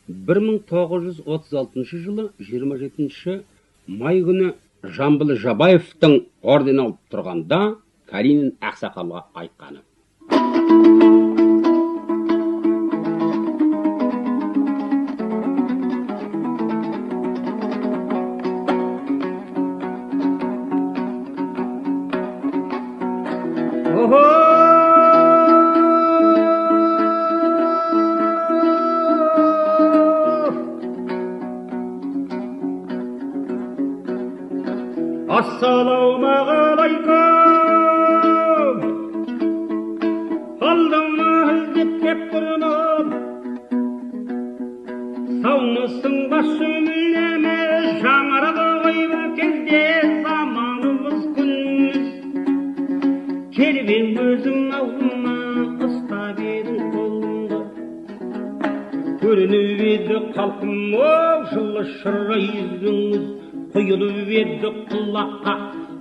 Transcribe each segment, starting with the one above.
1936 жылы 27 май күні Жамбыл Жабаевтың орден алып тұрғанда Калинин ақсақалға айтқаны. Ассалаумағалайкум, алдыма іздеп кеп тұрмын, саумысың басы мүлеме, жаңарады ғой бір кезде заманымыз күніміз. Кербен өзің алдыма ұстап едің қолымды, көрініп еді қалқым оу жылы шырай yüzіңіз, құйылып еді құлаққа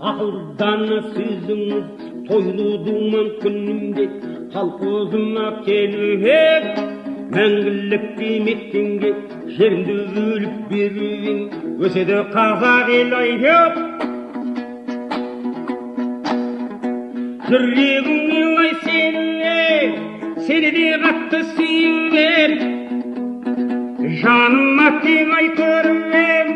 ақылдана сөзіңіз. Тойлы думан күнімде қалқозыма келуіп, мәңгілік демектенге жерімді бөліп беруің, өседі қазақ ел айып. Жүрегіңе ай сені де қатты сүйем, жаныма тең ай көрмем.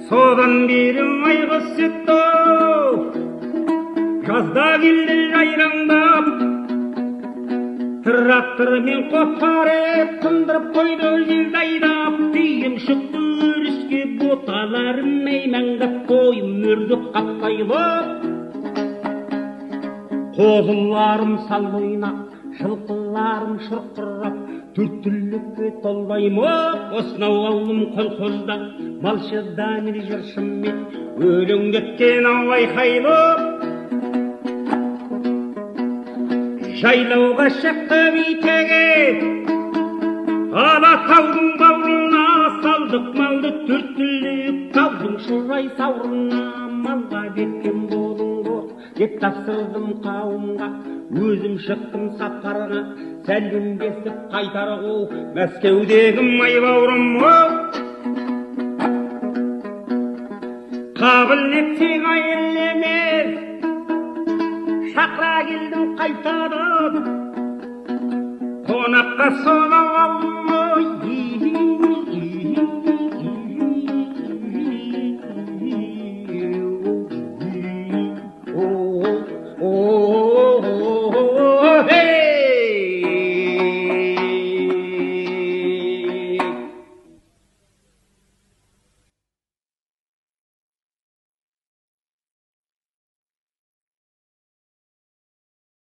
Содан бері айғыз сөтті, жазда келді жайраңдап, трактормен қопарып, қындырып қойды желді айдап. Түйім шықты өріске, боталарым мәймәңдап, қойым өрді қаптайлып. Қозыларым сал ойнап, жылқыларым шұрқырап, төрт түрлікке толдаймын. Осынау ауылым колхозда, малшыда мен жыршыммен, өлең кеткен ау айқайлып. Жайлауға шықты битеге, Алатаудың бауырына салдық малды төрт түрлік. Таудың шұрай сауырына малға беткен болыңғы деп тапсырдым қауымға. Өзім шықтым сапарға, сәлемдесіп қайтарғу Мәскеудегі май бауырым. Қабыл етсең айелемес, шақыра келдің қайтады, қонаққа соға алдым.